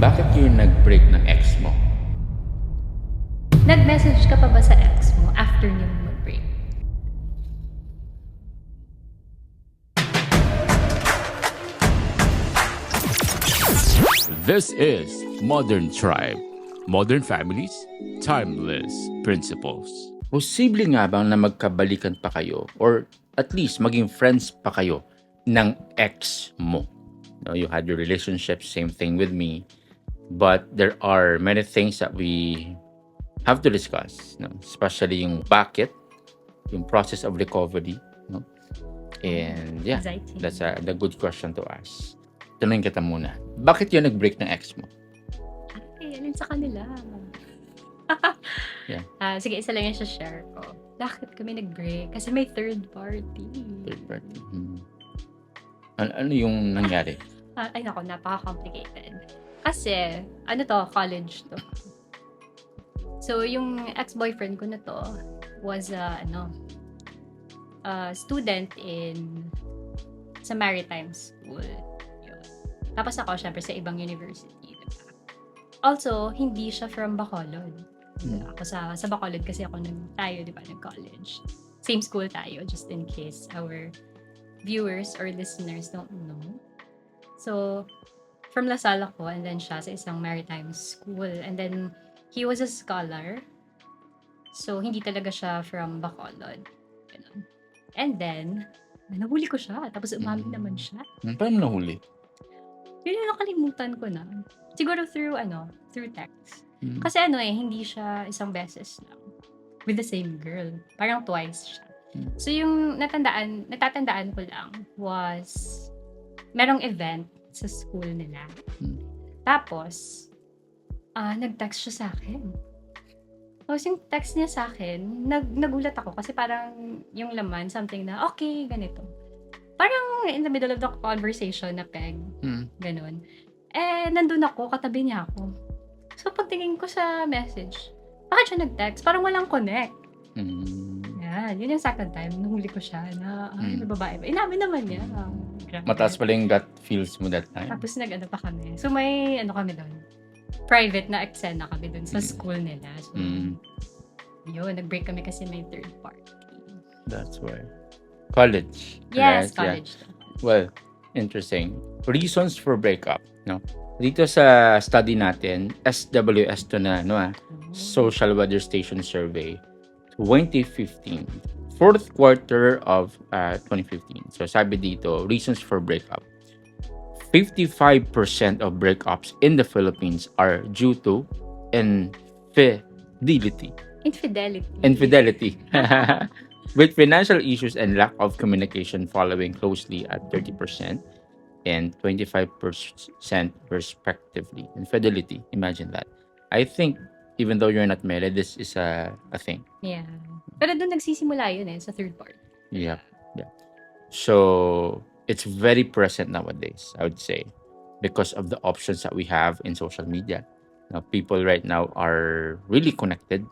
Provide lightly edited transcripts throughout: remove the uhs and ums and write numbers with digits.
bakit kayo nag-break ng ex mo? Nag-message ka pa ba sa ex mo after niyo mag-break? This is Modern Tribe. Modern families, timeless principles. Posible nga bang na magkabalikan pa kayo or at least maging friends pa kayo ng ex mo? No, you had your relationship, same thing with me. But there are many things that we have to discuss, no? Especially yung bakit, yung process of recovery, no? And yeah, Anxiety. that's the good question to ask. Tanungin kita muna. Bakit yun nag-break ng ex mo? Ay, alin sa kanila? Yeah. Sige, isa lang yung share ko. Bakit kami nag-break? Kasi may third party. Third party. Ano yung nangyari? Ay nako, napaka-complicated. Kasi, ano to, college to. So, yung ex-boyfriend ko na to was, student sa maritime school. Yun. Tapos ako, syempre, sa ibang university. Diba? Also, hindi siya from Bacolod. Ako sa Bacolod kasi tayo, di ba, nag-college. Same school tayo, just in case our viewers or listeners don't know. So, from Lasal ako, and then siya sa isang maritime school. And then, he was a scholar. So, hindi talaga siya from Bacolod. Ganun. And then, nahuli ko siya. Tapos umamin naman siya. Paano mo nahuli? Yun yung nakalimutan ko na. Siguro through text. Kasi hindi siya isang beses lang. With the same girl. Parang twice siya. So, yung natatandaan ko lang was, merong event sa school nila. Tapos, nag-text siya sa akin. Tapos yung text niya sa akin, nagulat ako kasi parang yung laman, something na, okay, ganito. Parang in the middle of the conversation na peg. Ganon. Nandun ako, katabi niya ako. So, pagtingin ko sa message, bakit siya nag-text? Parang walang connect. Yan, yun yung second time, nahuli ko siya na, may babae ba? Inamin naman niya. Mataas pala yung gut feels mo that time. Tapos nag-ano pa kami. So, may kami doon. Private na eksena kami doon sa school nila. So, yun, nag-break kami kasi may third party. That's why. College. Yes, right? college. Yeah. Well, interesting. Reasons for breakup, no? Dito sa study natin, SWS to na, Social Weather Station Survey, 2015. Fourth quarter of 2015. So sabi dito, reasons for breakup. 55% of breakups in the Philippines are due to infidelity. With financial issues and lack of communication following closely at 30% and 25% respectively. Infidelity, imagine that. I think even though you're not married, this is a thing. Yeah. Pero doon nagsisimula yun sa third party. Yeah. So, it's very present nowadays, I would say, because of the options that we have in social media. Now, people right now are really connected,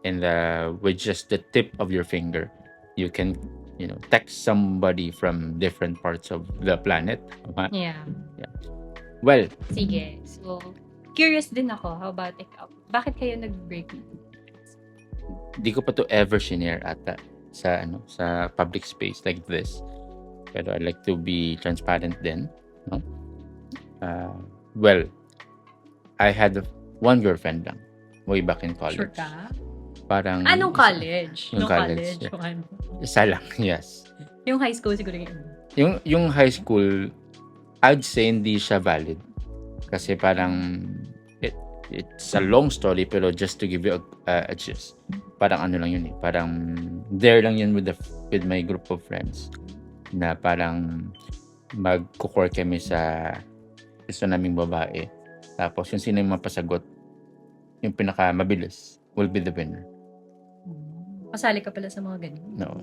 and with just the tip of your finger, you can, text somebody from different parts of the planet. Yeah. Well, sige. So, curious din ako. How about ikaw? Bakit kayo nag-break? di ko pa to ever shinare ata sa public space like this. Pero I like to be transparent din, no? Well, I had one girlfriend lang way back in college. Sure ka? Parang Anong college? Yung college, yeah. Yung ano? Isa lang, yes. Yung high school siguro yun. Yung high school, I'd say hindi siya valid. Kasi parang it's a long story, pero just to give you a gist. Parang ano lang yun eh. Parang there lang yun with my group of friends. Na parang magkukur kami sa gusto naming babae. Tapos yung sino yung mapasagot, yung pinaka mabilis will be the winner. Pasali ka pala sa mga ganun. No.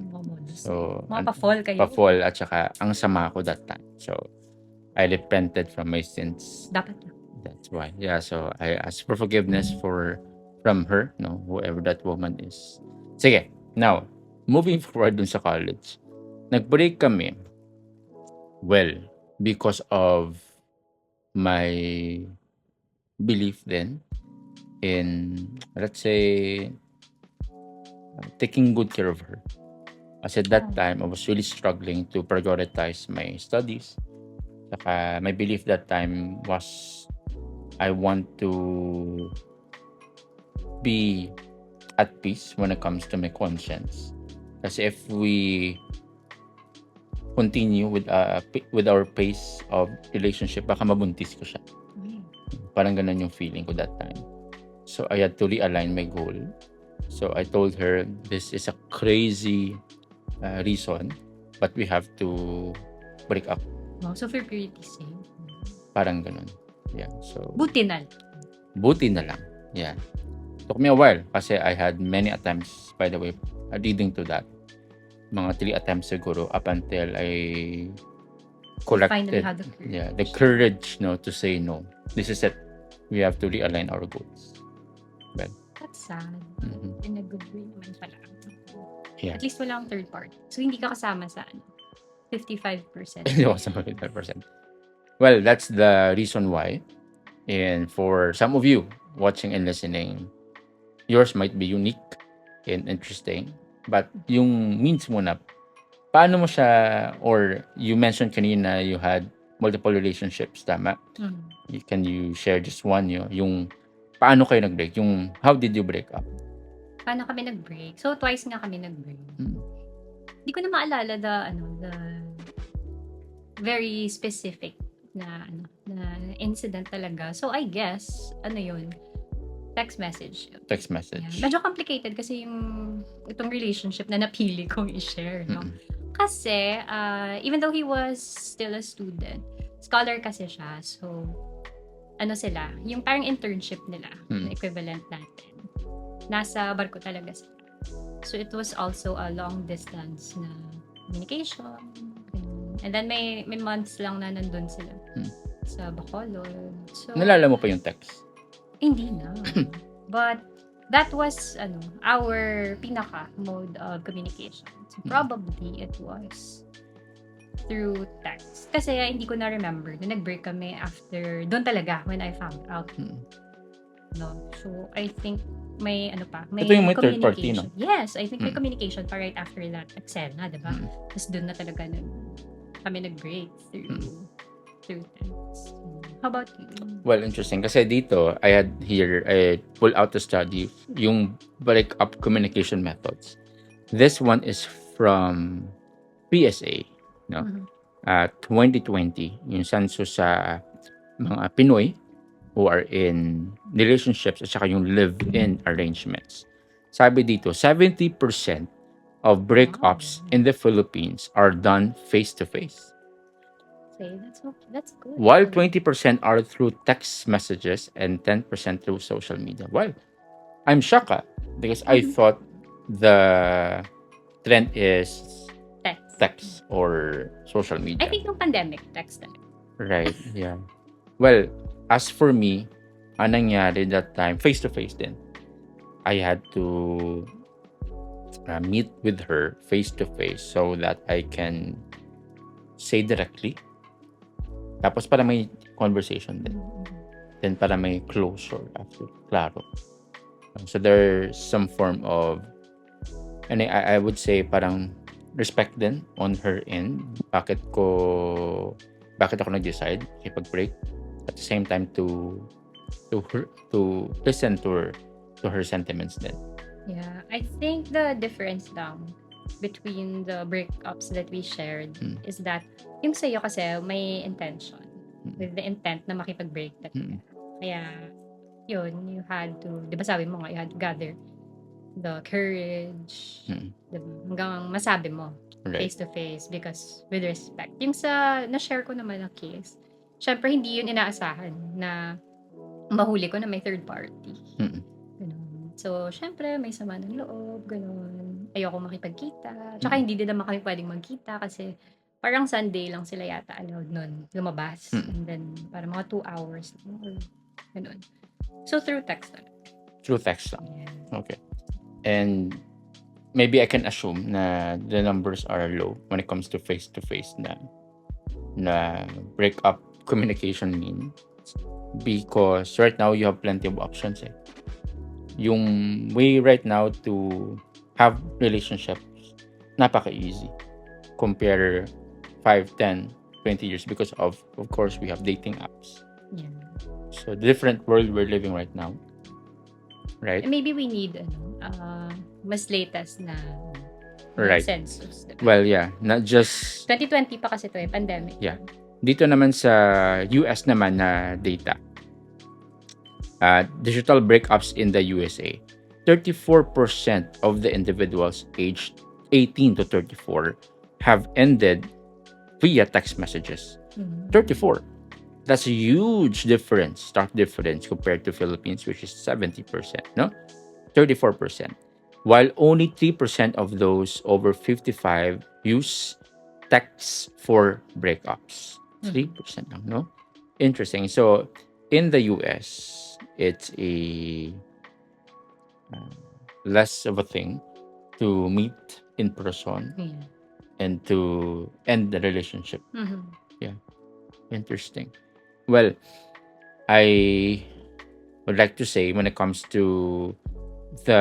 So, mga pa-fall kayo. Pa-fall at saka ang sama ko that time. So, I repented from my sins. Dapat na. That's why. Yeah, so I asked for forgiveness from her, no, whoever that woman is. Sige, now, moving forward dun sa college. Nag-break kami. Well, because of my belief then in, let's say, taking good care of her. Kasi at that time, I was really struggling to prioritize my studies. Saka my belief that time was I want to be at peace when it comes to my conscience. Kasi if we continue with our pace of relationship, baka mabuntis ko siya. Parang ganun yung feeling ko that time. So I had to realign my goal. So I told her, this is a crazy reason, but we have to break up. Oh, so for purity's sake. Parang ganun. Yeah. So Buti na. buti na lang. Yeah. Took me a while kasi I had many attempts, by the way, leading to that. Mga 3 attempts siguro up until I Finally collected had the courage. the courage to say no. This is it. We have to realign our goals. That's sad. Mhm. In a good way naman pala. Yeah. At least wala akong third party. So, hindi ka kasama sa 55%. Hindi ako sa 55%. Well, that's the reason why. And for some of you watching and listening, yours might be unique and interesting. But yung means mo na, paano mo siya, or you mentioned kanina you had multiple relationships, tama? Can you share just one, yung paano kayo nag-break? Yung how did you break up? Paano kami nag-break? So, twice nga kami nag-break. Mm. Hindi ko na maalala the very specific na incident talaga. So, I guess, yun? Text message. Text message. Yeah. Medyo complicated kasi itong relationship na napili kong i-share, no? Kasi, even though he was still a student, scholar kasi siya. So, sila, yung parang internship nila, na equivalent natin. Nasa barko talaga sila. So, it was also a long distance na communication. And then, may months lang na nandun sila sa Bacolod. So, Nalala mo pa yung text? hindi na. But, that was, our pinaka mode of communication. So, probably, it was through text. Kasi hindi ko na remember na nag-break kami after, doon talaga, when I found out. No? So, I think may may Ito yung may third party, no? Yes, I think may communication pa right after that eksena, diba? Tapos doon na talaga kami nag-break through text. How about you? Well, interesting. Kasi dito, I pull out the study, yung break-up communication methods. This one is from PSA, no? 2020, yung census sa mga Pinoy who are in relationships at saka yung live-in arrangements. Sabi dito, 70% of breakups in the Philippines are done face-to-face. Okay, that's good. While 20% are through text messages and 10% through social media. Well, I'm shocked because I thought the trend is text or social media. I think nung pandemic, text talaga. Right, yeah. Well, as for me, anong nangyari that time, face-to-face din. I had to meet with her face-to-face so that I can say directly. Tapos para may conversation din. Then para may closure after. Klaro. So there's some form of, and I would say parang respect din on her end. Bakit ako nag-decide ipag-break? At the same time to listen to her sentiments then. Yeah, I think the difference lang between the breakups that we shared is that yung sa'yo kasi may intention, with the intent na makipag-break talaga. Kaya yun, you had to, di ba sabi mo nga, you had to gather the courage, diba? Hanggang masabi mo face to face because with respect. Yung sa na-share ko naman na case, syempre hindi yun inaasahan na mahuli ko na may third party. Ganun. So, syempre may sama ng loob, ganun. Ayoko makipagkita. Tsaka hindi din naman kami pwedeng magkita kasi parang Sunday lang sila yata allowed nun lumabas. And then, parang mga 2 hours lang. Ganun. So, through text lang. Through text lang. Yeah. Okay. And maybe I can assume na the numbers are low when it comes to face-to-face na break-up communication means. Because right now, you have plenty of options eh. Yung way right now to have relationships, napaka-easy. Compare 5, 10, 20 years because of course, we have dating apps. Yeah. So, different world we're living right now. Right? And maybe we need mas latest na Right. census. Diba? Well, yeah. Not just 2020 pa kasi ito eh, pandemic. Yeah. Dito naman sa US naman na data. Digital breakups in the USA. 34% of the individuals aged 18 to 34 have ended via text messages. 34. That's a huge difference, stark difference compared to Philippines, which is 70%, no? 34%. While only 3% of those over 55 use texts for breakups. 3% lang, no? Interesting. So, in the US, it's a less of a thing to meet in person Yeah. and to end the relationship. Mhm. Interesting. Well, I would like to say when it comes to the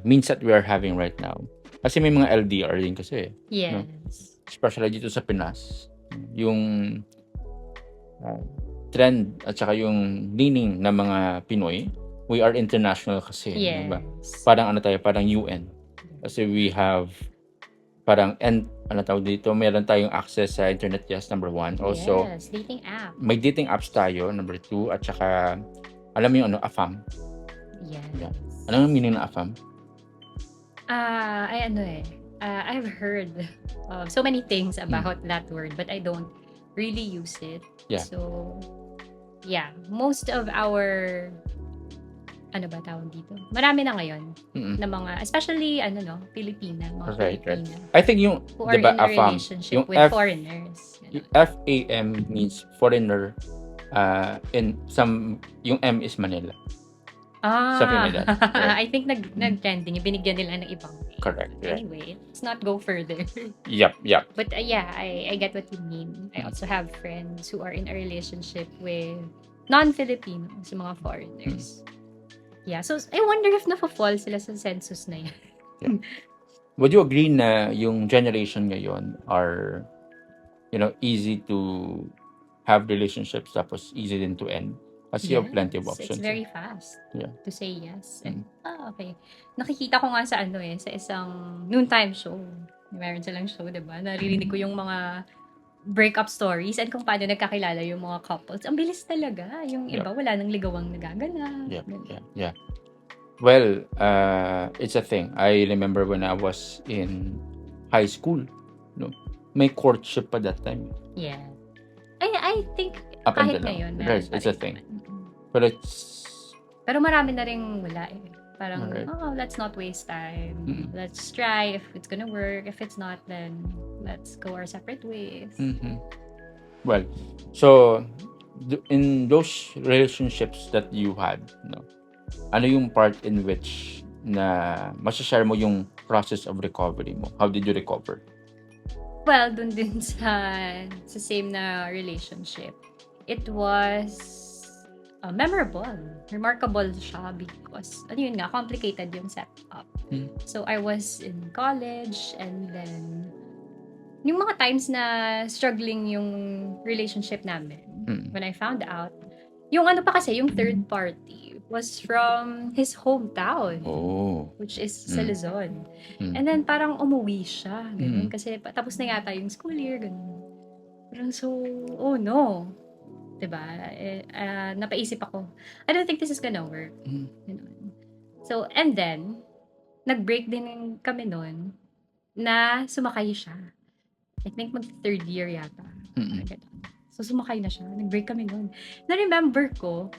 means that we are having right now, kasi may mga LDR din kasi, Yes. especially dito sa Pinas, yung trend at saka yung leaning ng mga Pinoy, we are international kasi, Yes. diba? Parang ano tayo, parang UN. Kasi we have parang tawag dito, meron tayong access sa internet, yes, number 1. Also, yes, dating app. may dating apps tayo, number 2, at saka alam mo yung AFAM. Yes. Yeah. Ano yung meaning ng AFAM? I've heard so many things about that word, but I don't really use it. Yeah. So, yeah, most of our ano ba tawag dito? Marami na ngayon na mga, especially Pilipina, mga Right. Filipina I think yung, who are diba, in a AFAM, relationship yung with foreigners. yung FAM means foreigner, in some, yung M is Manila. Something like that. Right. I think nag-trending. Binigyan nila ng ibang name. Correct. Right. Anyway, let's not go further. Yep. But yeah, I get what you mean. I also have friends who are in a relationship with non-Filipinos, mga foreigners. Yeah, so I wonder if na-fall sila sa census na yan. Would you agree na yung generation ngayon are, easy to have relationships tapos easy din to end? Kasi you have plenty of options. It's very fast to say yes. And, okay. Nakikita ko nga sa sa isang noontime show. Meron silang show, diba? Naririnig ko yung mga breakup stories and kung paano nagkakilala yung mga couples. Ang bilis talaga. Yung iba, wala nang ligawang nagaganap. Yeah. Well, it's a thing. I remember when I was in high school, may courtship pa that time. Yeah. I think Up kahit until now. ngayon, Right, meron pa it's a rin thing. naman. Pero marami na rin wala eh. Parang, Alright. let's not waste time. Let's try if it's gonna work. If it's not, then let's go our separate ways. Well, so in those relationships that you had, ano yung part in which na masashare mo yung process of recovery mo? How did you recover? Well, dun din sa same na relationship. It was memorable. Remarkable siya because, complicated yung setup. So, I was in college and then, yung mga times na struggling yung relationship namin, when I found out, yung yung third party was from his hometown, which is sa Luzon. And then, parang umuwi siya. Ganun, kasi tapos na yata yung school year. Ganun. Parang oh no. Diba? Napaisip ako, I don't think this is gonna work. So, and then, nag-break din kami nun na sumakay siya. I think mag-third year yata. So, sumakay na siya. Nag-break kami nun. Na-remember ko,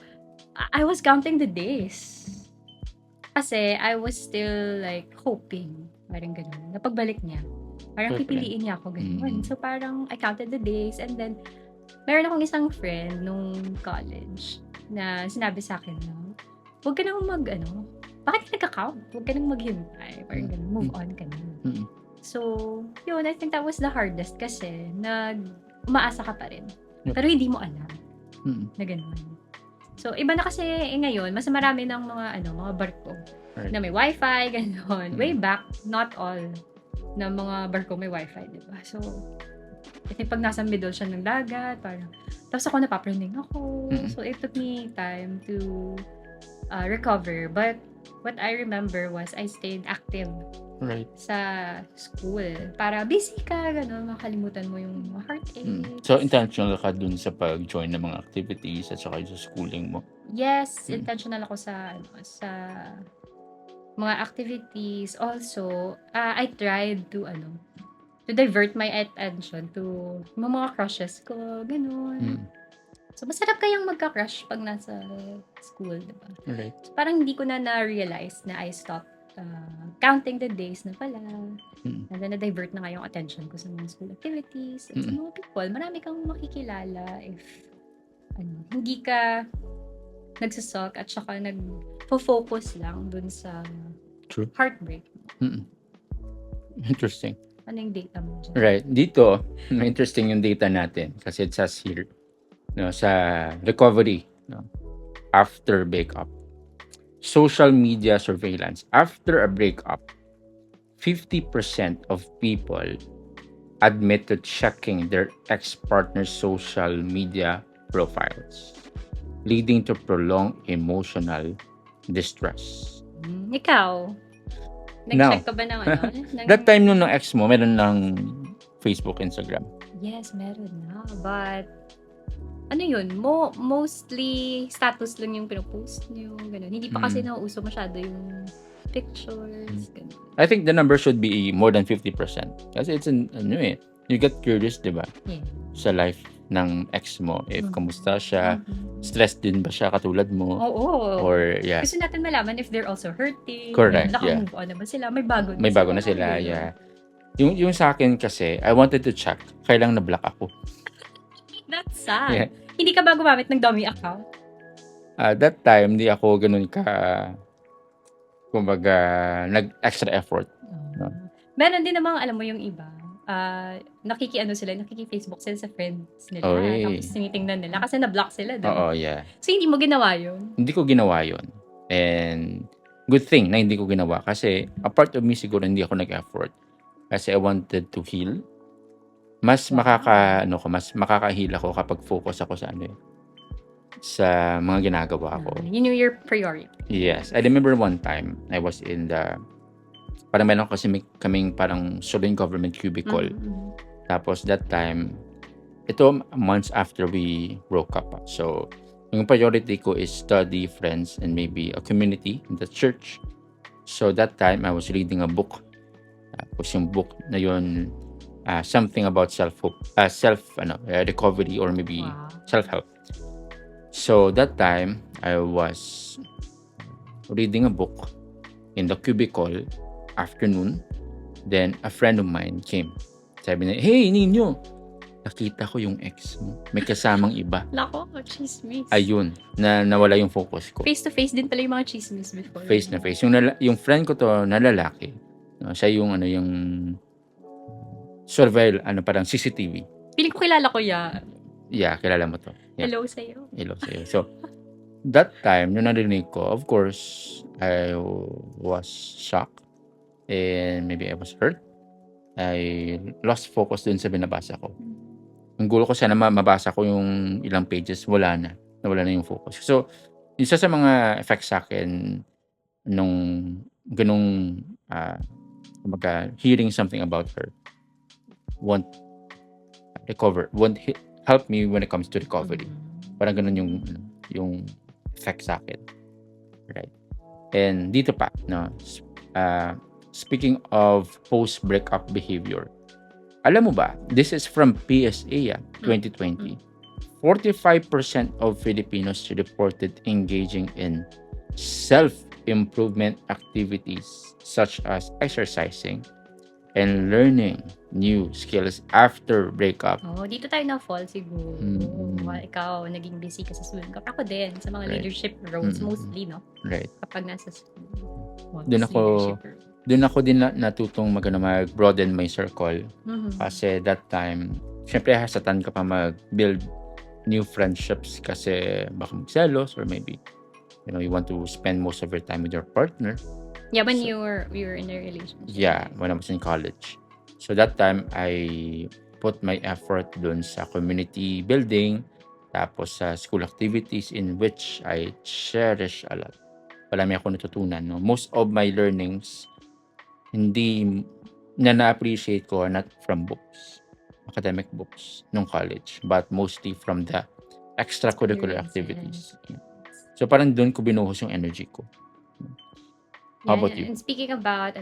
I was counting the days. Kasi I was still like hoping. Parang ganun. Napagbalik niya. Parang pipiliin niya ako ganun. So, parang I counted the days and then meron akong isang friend nung college na sinabi sa akin huwag ka nang bakit ka nagka-count? Huwag ka nang maghintay. Parang ganun, move on ka na. So, yun, I think that was the hardest kasi umaasa ka pa rin. Pero hindi mo alam na ganun. So, iba na kasi ngayon, mas marami ng mga barko Right. na may wifi, gano'n. Mm. Way back, not all na mga barko may wifi, di ba? So, I think pag nasa middle siya ng dagat, parang, tapos ako napapraning ako. Mm. So, it took me time to recover. But, what I remember was, I stayed active Right. sa school. Para busy ka, gano'n, makalimutan mo yung mga heartache. So, intentional ka dun sa pag-join ng mga activities at saka sa schooling mo? Yes, intentional ako sa mga activities. Also, I tried to divert my attention to mga crushes ko, gano'n. So, masarap kayang magka-crush pag nasa school, diba? Right. So, parang hindi ko na-realize na I stopped counting the days na pala. And then, na-divert na nga yung attention ko sa mga school activities. At sa mga people, marami kang makikilala if hindi ka nagsasulk at saka nag-focus lang dun sa True. heartbreak. Interesting. Ano yung data mo dyan? Right. Dito, interesting yung data natin kasi it says here, sa recovery, after breakup. Social media surveillance. After a breakup, 50% of people admit to checking their ex-partner's social media profiles, leading to prolonged emotional distress. Ikaw? Nag-check ka ba ng That time nung ex mo, meron ng Facebook, Instagram? Yes, meron na. But, yun? Mostly, status lang yung pinopost niyo. Ganun. Hindi pa kasi nauuso masyado yung pictures. Ganun. I think the number should be more than 50%. Kasi it's you get curious, di ba? Yeah. Sa life ng ex mo. If kamusta siya, stressed din ba siya katulad mo? Oo. Or, yeah. Gusto natin malaman if they're also hurting. Correct, Naka-move on na ba sila? May bago na sila, yeah. Yung sa akin kasi, I wanted to check, kailang na-block ako. That's sad. Yeah. Hindi ka ba gumamit ng dummy account? That time, hindi ako ganun kumbaga, nag-extra effort. No? Meron din namang, alam mo yung iba, nakiki-Facebook sila sa friends nila. Oy. Tapos tinitingnan nila kasi na-block sila doon. Oo, yeah. So, hindi mo ginawa yun? Hindi ko ginawa yun. And good thing na hindi ko ginawa kasi a part of me siguro hindi ako nag-effort kasi I wanted to heal. Mas makaka-heal ako kapag focus ako sa sa mga ginagawa ko. You knew your priority. Yes. I remember one time, I was in parang meron kasi kaming parang solo government cubicle. Tapos that time, ito months after we broke up. So, yung priority ko is study, friends, and maybe a community in the church. So that time, I was reading a book. Tapos yung book na yun, something about recovery or maybe self-help. So that time, I was reading a book in the cubicle afternoon. Then a friend of mine came. Sabi niya, "Hey, Ninyo, nakita ko yung ex mo. May kasamang iba." Lako, chismis. Ayun, nawala yung focus ko. Face to face din pala yung mga chismis before. Face na face. Yung friend ko to na lalaki, siya yung yung surveil, parang CCTV. Piling ko kilala ko yan. Yeah, kilala mo to. Yeah. Hello sa'yo. So, that time, nung narinig ko, of course, I was shocked. And maybe I was hurt. I lost focus dun sa binabasa ko. Ang gulo ko sana mabasa ko yung ilang pages, nawala na yung focus. So, isa sa mga effects sa akin nung ganung hearing something about her won't help me when it comes to recovery. Parang ganun yung effect sa akin. Right? And dito pa, speaking of post-breakup behavior, alam mo ba, this is from PSA 2020. 45% of Filipinos reported engaging in self-improvement activities such as exercising and learning new skills after breakup. Dito tayo na-fall siguro. Ikaw, naging busy ka sa school. Ako din, sa mga leadership roles, mostly, no? Right. Kapag nasa school. Doon ako din natutong mag-broaden my circle. Kasi that time, syempre hasatan ka pa mag-build new friendships kasi baka magselos, or maybe you want to spend most of your time with your partner. Yeah, when So, you were in a relationship. yeah, when I was in college. So that time, I put my effort dun sa community building, tapos sa school activities in which I cherish a lot. Marami ako natutunan. No? Most of my learnings, hindi na-appreciate ko not from books, academic books nung college, but mostly from the extracurricular activities. So parang dun ko binuhos yung energy ko. How about you? And speaking about,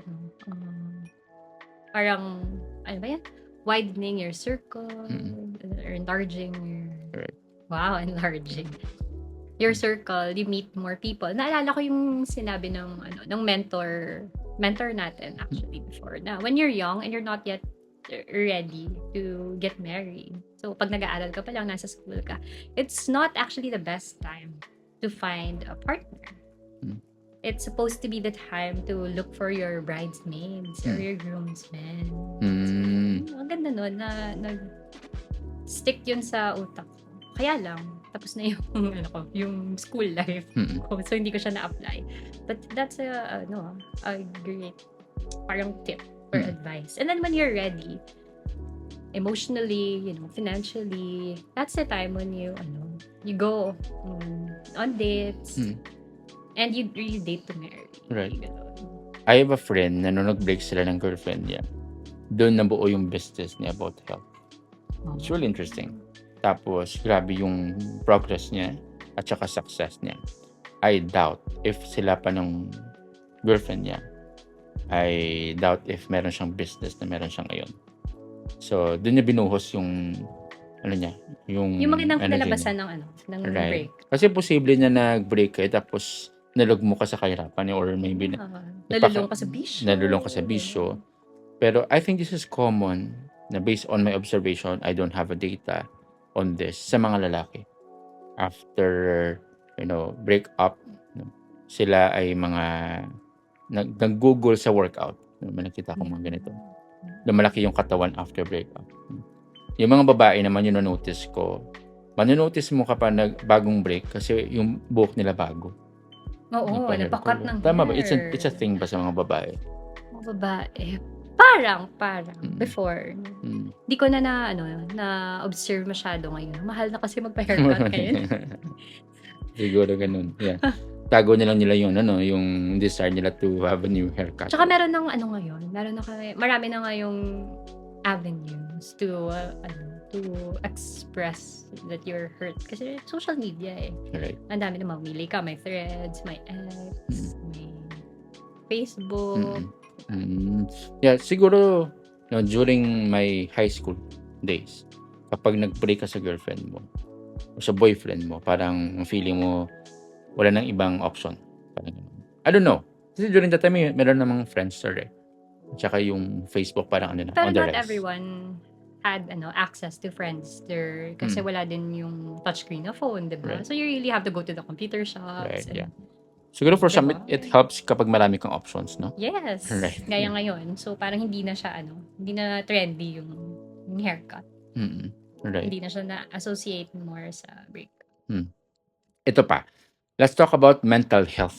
parang, ano ba yan? Widening your circle, or enlarging your, Right. wow, enlarging your circle, you meet more people. Naalala ko yung sinabi ng mentor natin actually before, na when you're young and you're not yet ready to get married. So, pag nag-aaral ka pa lang, nasa school ka, it's not actually the best time to find a partner. It's supposed to be the time to look for your bridesmaids or your groomsmen. So, ang ganda nun na nag-stick yun sa utak ko. Kaya lang, tapos na yung, yung school life ko. So, hindi ko siya na-apply. But that's a great parang tip or advice. And then when you're ready, emotionally, financially, that's the time when you go on dates, and you date to marry. Right. I have a friend na nung nag-break sila ng girlfriend niya, doon nabuo yung business niya about health. It's really interesting. Tapos, grabe yung progress niya at saka success niya. I doubt if sila pa ng girlfriend niya, I doubt if meron siyang business na meron siya ngayon. So, doon niya binuhos yung niya, yung magandang energy kinalabasan niya. ng Right. break. Kasi posible na nag-break tapos nalugmo ka sa kahirapan or maybe Nalulong ka sa bisyo. nalulong ka sa bisyo. Pero I think this is common na based on my observation, I don't have a data on this sa mga lalaki. After, break up, sila ay mga nag-google sa workout. Nakita ko mga ganito. Lumalaki yung katawan after breakup. Yung mga babae naman, yun na-notice ko. Manonotice mo kapag bagong break kasi yung buhok nila bago. Oo, napakat ng hair. Tama ba? It's a thing ba sa mga babae? Mga babae. Parang before. Di ko na observe masyado ngayon. Mahal na kasi magpa-haircut ngayon. Siguro ganun. Yeah. Tago na lang nila yung desire nila to have a new haircut. Tsaka meron ng ngayon. Marami na ngayong avenues to express that you're hurt. Kasi social media eh. Right. Ang dami na mamili ka. May Threads, may X, may Facebook. Yeah, siguro during my high school days, kapag nag-break ka sa girlfriend mo o sa boyfriend mo, parang feeling mo wala nang ibang option. Parang I don't know. Kasi during that time, meron namang Friendster eh. Tsaka yung Facebook parang Pero on the not rise. everyone had access to Friendster kasi wala din yung touchscreen na phone, diba? Right. So you really have to go to the computer shops. Right, and- yeah. Siguro for some, Diba? it helps kapag marami kang options, no? Yes. Right. Gaya ngayon. So parang hindi na siya hindi na trendy yung haircut. Right. Hindi na siya na-associate more sa break. Ito pa. Let's talk about mental health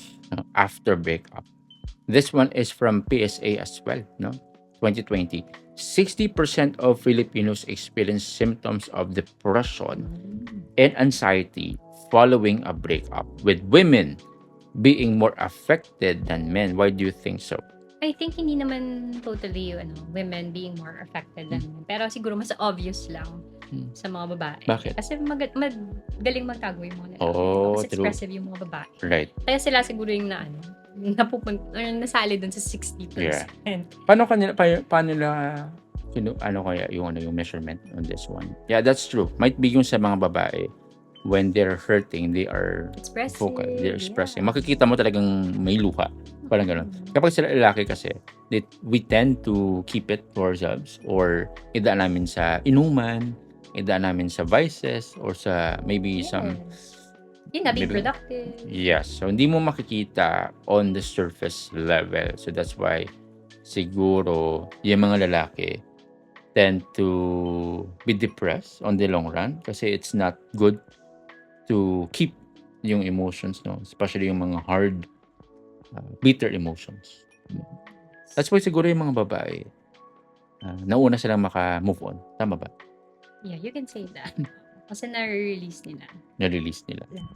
after breakup. This one is from PSA as well, no? 2020. 60% of Filipinos experience symptoms of depression and anxiety following a breakup, with women being more affected than men. Why do you think so? I think hindi naman totally women being more affected than men. Pero siguro mas obvious lang sa mga babae. Bakit? Kasi magaling magtago yung mga lalaki. Oh, Mas true. expressive yung mga babae. Right. Kaya sila siguro yung nasali dun sa 60%. Yeah. Paano nila yung measurement on this one? Yeah, that's true. Might be yung sa mga babae, when they're hurting, they are Expressive. vocal, they're expressing. Yeah. Makikita mo talagang may luha. Parang ganun. Kapag sila lalaki kasi, we tend to keep it to ourselves, or idaan namin sa inuman, idaan namin sa vices, or sa maybe some... Yun na, be maybe- productive. Yes. So, hindi mo makikita on the surface level. So, that's why siguro yung mga lalaki tend to be depressed on the long run kasi it's not good to keep yung emotions, no? Especially yung mga hard, bitter emotions. That's why siguro yung mga babae, nauna silang maka-move on. Tama ba? Yeah, you can say that. Kasi na-release nila. Na-release nila. Yeah.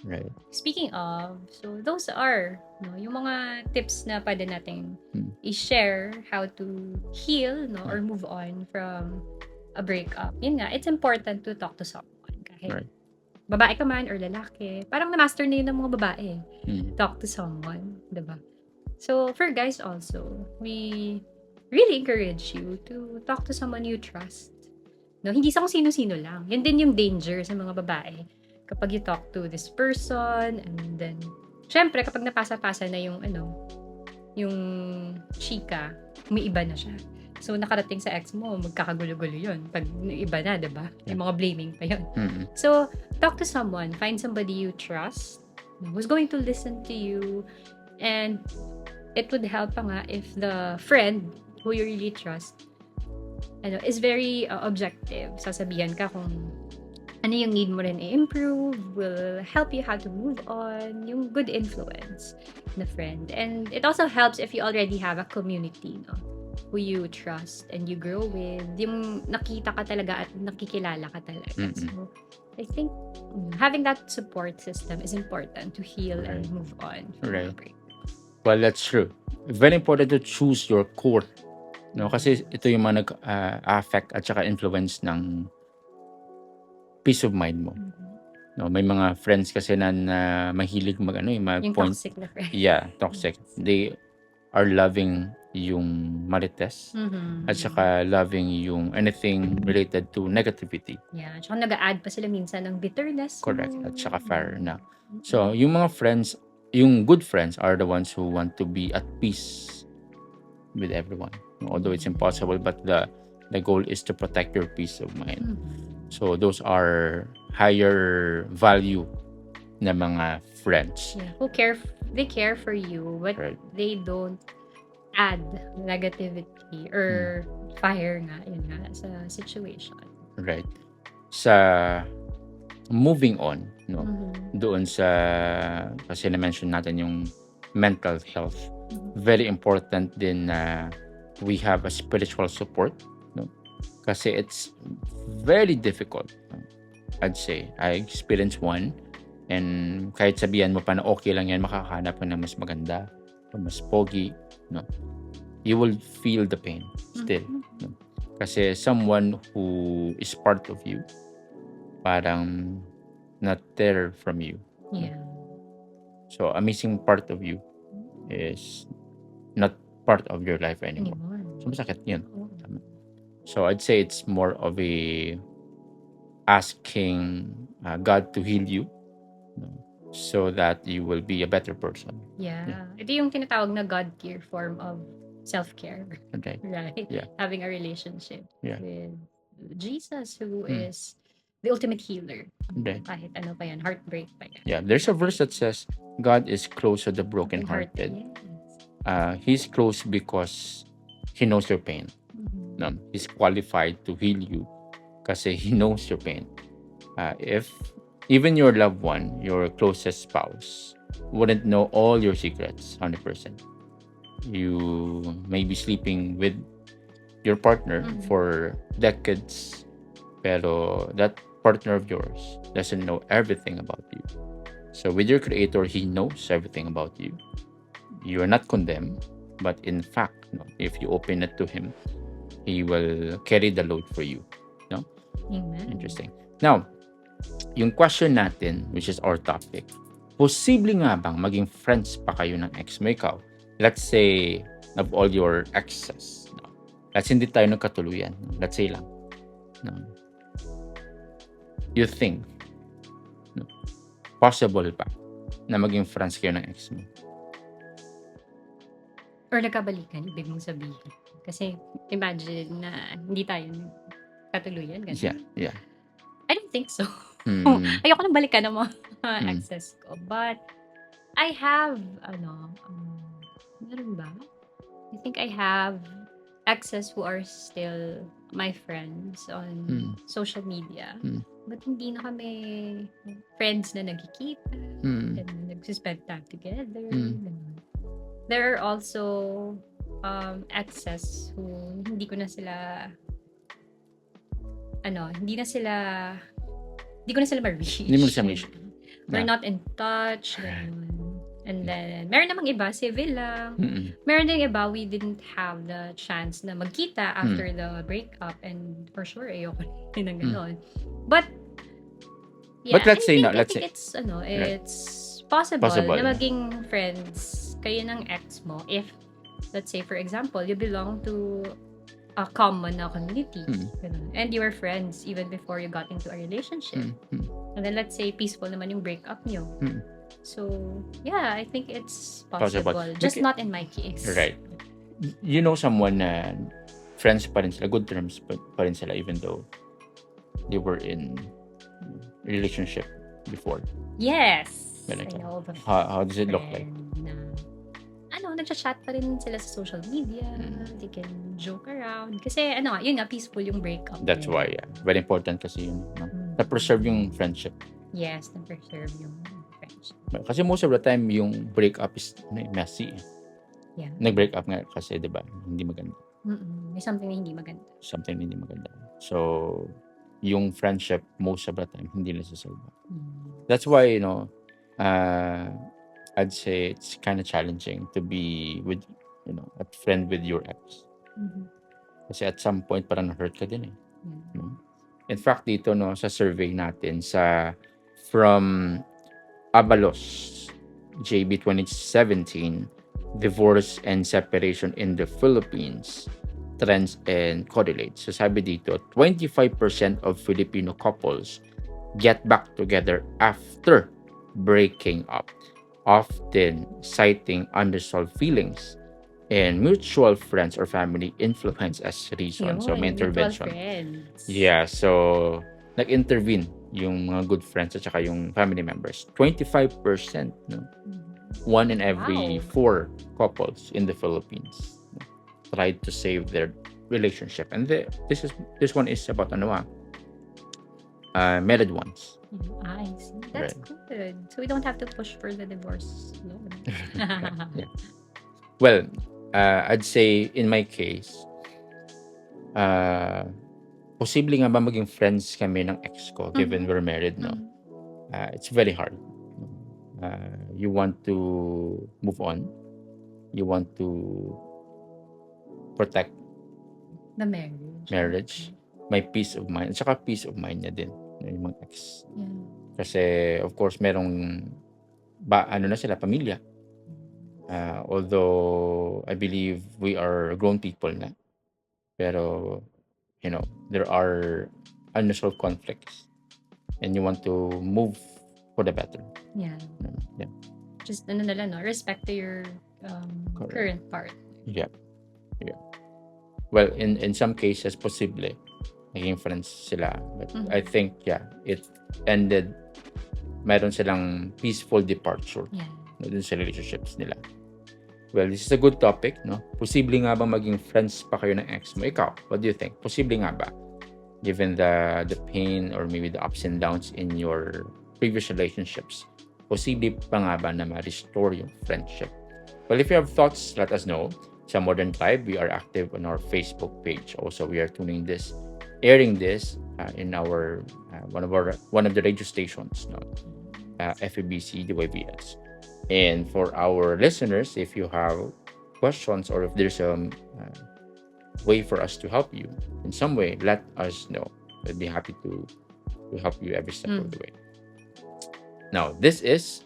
Right. Speaking of, so those are yung mga tips na pwede nating Hmm. i-share how to heal or move on from a breakup. Yun nga, it's important to talk to someone. Kahit Right. babae ka man or lalaki, parang na-master na yun ng mga babae. Hmm. Talk to someone, diba? So, for guys also, we really encourage you to talk to someone you trust. No, hindi sa kung sino-sino lang. Yan din yung danger sa mga babae. Kapag you talk to this person, and then, syempre, kapag napasa-pasa na yung chika, may iba na siya. So, nakarating sa ex mo, magkakagulo-gulo yun. Pag iba na, diba? Yung mga blaming pa yun. Mm-mm. So, talk to someone. Find somebody you trust who's going to listen to you. And it would help pa nga if the friend who you really trust is very objective. Sasabihan ka kung ano yung need mo rin i-improve, will help you how to move on, yung good influence na friend. And it also helps if you already have a community, who you trust and you grow with, yung nakita ka talaga at nakikilala ka talaga. Mm-mm. So, I think having that support system is important to heal and move on from a Right. break. Well, that's true. Very important to choose your core. No, kasi ito yung mga nag-affect at saka influence ng peace of mind mo. No, may mga friends kasi na mahilig Yung mag-point. toxic na friend. Yeah, toxic. They are loving yung marites at saka loving yung anything related to negativity. Yeah, tsaka nag-a-add pa sila minsan ng bitterness. Correct. At saka fire na. So, yung mga friends, yung good friends are the ones who want to be at peace with everyone. Although it's impossible, but the goal is to protect your peace of mind. So, those are higher value na mga friends. Yeah, they care for you, but Right. they don't add negativity or fire nga, yun nga, sa situation. Right. Sa moving on, no? Doon sa, kasi na-mention natin yung mental health. Very important din na we have a spiritual support, no? Kasi it's very difficult. I'd say, I experienced one, and kahit sabihan mo pa na okay lang yan, makakahanap ka ng mas maganda o mas pogi, no? You will feel the pain still. No? Kasi someone who is part of you, parang not there from you. Yeah. So, a missing part of you is not part of your life anymore. So, masakit yun. Tama. So, I'd say it's more of a asking God to heal you, no, so that you will be a better person. Yeah. Ito yung tinatawag na God tier form of self-care. Okay. Right? Yeah. Having a relationship Yeah. with Jesus, who is the ultimate healer. Okay. Kahit ano pa yan, heartbreak pa yan. Yeah, there's a verse that says God is close to the brokenhearted. Yes. He's close because He knows your pain. No, He's qualified to heal you kasi He knows your pain. If even your loved one, your closest spouse, wouldn't know all your secrets 100%. You may be sleeping with your partner for decades, pero that partner of yours doesn't know everything about you. So with your Creator, He knows everything about you. You are not condemned, but in fact, no, if you open it to Him, He will carry the load for you. No? Amen. Interesting. Now, yung question natin, which is our topic, posible nga bang maging friends pa kayo ng ex mo? Ikaw, let's say, of all your exes, no? Let's hindi tayo nagkatuluyan. Let's say lang. No? You think, no, possible pa na maging friends kayo ng ex mo? Or nagkabalikan, ibig mong sabihin. Kasi imagine na hindi tayo katuluyan. Ganun. Yeah. I don't think so. Mm. Ayoko nang balikan ng mga exes ko. But I have, meron ba? I think I have exes who are still my friends on social media. But hindi na kami friends na nagkikita, ganun, nagsispend time together, ganun. There are also exes who hindi ko na sila hindi ko na sila ma-reach. Hindi mo na siya ma-reach. We're Yeah. not in touch, ganun. And then, meron namang iba, civil lang. Mm-mm. Meron din iba, we didn't have the chance na magkita after the breakup. And for sure, ayoko rin ng gano'n. But, yeah, But let's say I no, think let's say- it's possible, Possible. na maging friends kayo ng ex mo if, let's say, for example, you belong to a common na community. Ganun. And you were friends even before you got into a relationship. And then let's say peaceful naman yung breakup nyo. So, yeah, I think it's possible. Just Okay. not in my case. Right. You know someone na friends pa rin sila, good terms pa rin sila even though they were in relationship before. Yes. Ganun I ka. know the How does it look like? friend na, nagchat-chat pa rin sila sa social media. They can joke around. Kasi, yun nga, peaceful yung breakup. That's why, yeah. Very important kasi yun. No? Na-preserve yung friendship. Yes, na-preserve yung friendship. Kasi most of the time, yung breakup is messy. Yeah. Nag-break up nga kasi, di ba? Hindi maganda. May something na hindi maganda. Something hindi maganda. So, yung friendship, most of the time, hindi nasasalba. That's why, I'd say it's kind of challenging to be with, a friend with your ex. Kasi at some point, parang na-hurt ka din eh. No? In fact, dito, sa survey natin, from Abalos, JB 2017, Divorce and Separation in the Philippines, Trends and Correlates. So sabi dito, 25% of Filipino couples get back together after breaking up, often citing unresolved feelings and mutual friends or family influence as reason. So may intervention. Yeah, so nag-intervene yung mga good friends at saka yung family members. 25%, no? One in every 4 couples in the Philippines tried to save their relationship. And this one is about married ones. I see. That's good. So we don't have to push for the divorce loan. Yeah. Well, I'd say in my case, posible nga ba maging friends kami ng ex ko given we're married, no? It's very hard. You want to move on. You want to protect The marriage. May peace of mind. At saka peace of mind niya din. Yung mga ex. Yeah. Kasi, of course, merong na sila, pamilya. Although, I believe we are grown people na. Pero, there are unresolved conflicts. And you want to move for the better. Yeah. Yeah. Just, respect to your current part. Yeah. Well, in some cases, posible naging friends sila. But I think, it ended, meron silang peaceful departure dun sa relationships nila. Well, this is a good topic, no? Posible nga ba maging friends pa kayo ng ex mo? Ikaw, what do you think? Posible nga ba? Given the pain or maybe the ups and downs in your previous relationships, posible pa nga ba na ma-restore yung friendship? Well, if you have thoughts, let us know. Sa Modern Tribe, we are active on our Facebook page. Also, we are airing this in our one of the radio stations, no? FEBC, DYBS. And for our listeners, if you have questions or if there's a way for us to help you in some way, let us know. We'd be happy to help you every step of the way. Now, this is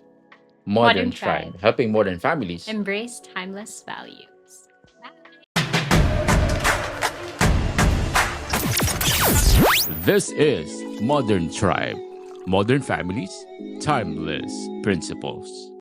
Modern Tribe, helping modern families embrace timeless values. This is Modern Tribe. Modern families, timeless principles.